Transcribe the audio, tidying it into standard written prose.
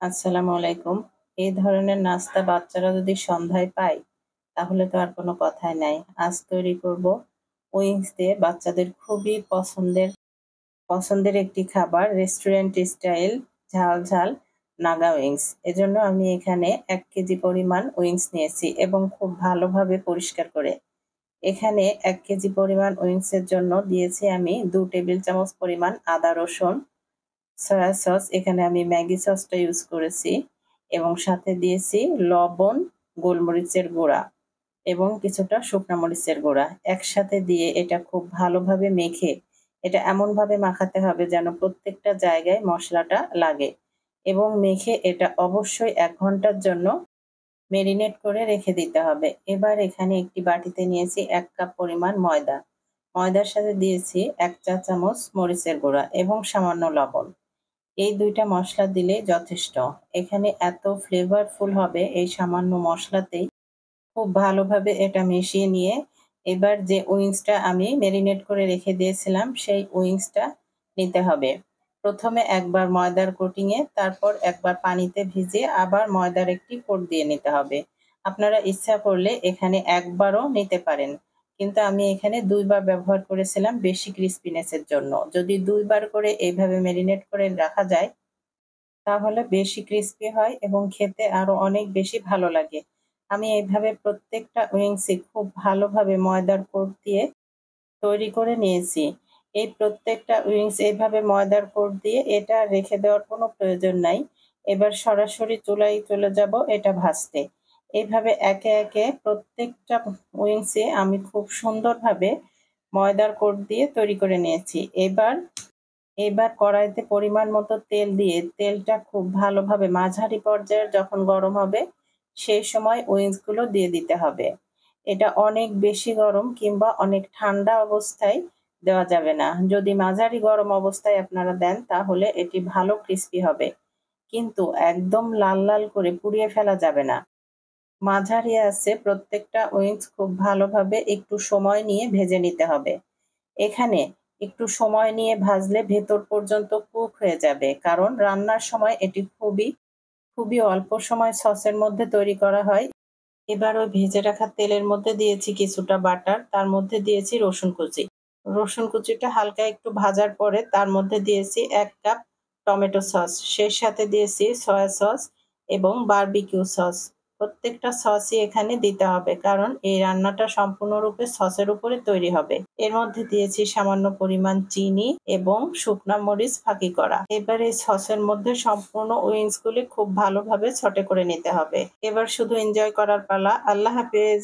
আসসালামু আলাইকুম। এই ধরনের নাস্তা বাচ্চারা যদি সন্ধ্যায় পায়, তাহলে তো আর কোনো কথাই নাই। আজ তৈরি করব উইংস দিয়ে বাচ্চাদের খুবই পছন্দের একটি খাবার, রেস্টুরেন্ট স্টাইল ঝাল ঝাল নাগা উইংস। এজন্য আমি এখানে ১ কেজি পরিমাণ উইংস নিয়েছি এবং খুব ভালোভাবে পরিষ্কার করে। এখানে ১ কেজি পরিমাণ উইংসের জন্য দিয়েছি আমি ২ টেবিল চামচ পরিমাণ আদা রসুন সয়া সস, এখানে আমি ম্যাগি সসটা ইউজ করেছি এবং সাথে দিয়েছি লবণ, গোলমরিচের গুঁড়া এবং কিছুটা শুকনা মরিচের গুঁড়া। একসাথে দিয়ে এটা খুব ভালোভাবে মেখে এটা এমনভাবে মাখাতে হবে যেন প্রত্যেকটা জায়গায় মশলাটা লাগে এবং মেখে এটা অবশ্যই ১ ঘন্টার জন্য মেরিনেট করে রেখে দিতে হবে। এবার এখানে একটি বাটিতে নিয়েছি ১ কাপ পরিমাণ ময়দা। ময়দার সাথে দিয়েছি ১ চা চামচ মরিচের গুঁড়া এবং সামান্য লবণ। এই ২ টা মসলা দিলেই যথেষ্ট। এখানে এত ফ্লেভারফুল হবে এই সামান্য মসলাতেই। খুব ভালোভাবে এটা মিশিয়ে নিয়ে এবার যে উইংসটা আমি মেরিনেট করে রেখে দিয়েছিলাম সেই উইংসটা নিতে হবে। প্রথমে একবার ময়দার কোটিংয়ে, তারপর একবার পানিতে ভিজিয়ে আবার ময়দার একটি কোট দিয়ে নিতে হবে। আপনারা ইচ্ছা করলে এখানে একবারও নিতে পারেন। কিন্তু আমি এখানে ২ বার ব্যবহার করেছিলাম বেশি ক্রিস্পিনেস এর জন্য। যদি ২ বার করে এইভাবে মেরিনেট করে রাখা যায় তাহলে বেশি ক্রিস্পি হয় এবং খেতে আরো অনেক বেশি ভালো লাগে। আমি এইভাবে প্রত্যেকটা উইংসই খুব ভালোভাবে ময়দার কোট দিয়ে তৈরি করে নিয়েছি। এই প্রত্যেকটা উইংস এভাবে ময়দার কোট দিয়ে এটা রেখে দেওয়ার কোনো প্রয়োজন নাই। এবার সরাসরি চুলায় চলে যাব এটা ভাজতে। এভাবে একে একে প্রত্যেকটা উইংসে আমি খুব সুন্দরভাবে ময়দার কোট দিয়ে তৈরি করে নিয়েছি। এবার কড়াইতে পরিমাণ মতো তেল দিয়ে তেলটা খুব ভালোভাবে মাঝারি পর্যায়ের যখন গরম হবে সেই সময় উইংস গুলো দিয়ে দিতে হবে। এটা অনেক বেশি গরম কিংবা অনেক ঠান্ডা অবস্থায় দেওয়া যাবে না। যদি মাঝারি গরম অবস্থায় আপনারা দেন তাহলে এটি ভালো ক্রিস্পি হবে। কিন্তু একদম লাল লাল করে পুড়িয়ে ফেলা যাবে না। মাঝারি আঁচে প্রত্যেকটা উইংস খুব ভালোভাবে একটু সময় নিয়ে ভেজে নিতে হবে। এখানে একটু সময় নিয়ে ভাজলে ভেতর পর্যন্ত কুক হয়ে যাবে, কারণ রান্নার সময় এটি খুবই অল্প সময় সসের মধ্যে তৈরি করা হয়। এবার ওই ভেজে রাখা তেলের মধ্যে দিয়েছি কিছুটা বাটার, তার মধ্যে দিয়েছি রসুন কুচি। রসুন কুচিটা হালকা একটু ভাজার পরে তার মধ্যে দিয়েছি ১ কাপ টমেটো সস, সেই সাথে দিয়েছি সয়া সস এবং বারবিকিউ সস। প্রত্যেকটা সসই এখানে দিতে হবে, কারণ এই রান্নাটা সম্পূর্ণরূপে সসের উপরে তৈরি হবে। এর মধ্যে দিয়েছি সামান্য পরিমাণ চিনি এবং শুকনা মরিচ ফাঁকি করা। এবার এই সসের মধ্যে সম্পূর্ণ উইংস গুলি খুব ভালোভাবে ছটে করে নিতে হবে। এবার শুধু এনজয় করার পালা। আল্লাহ হাফেজ।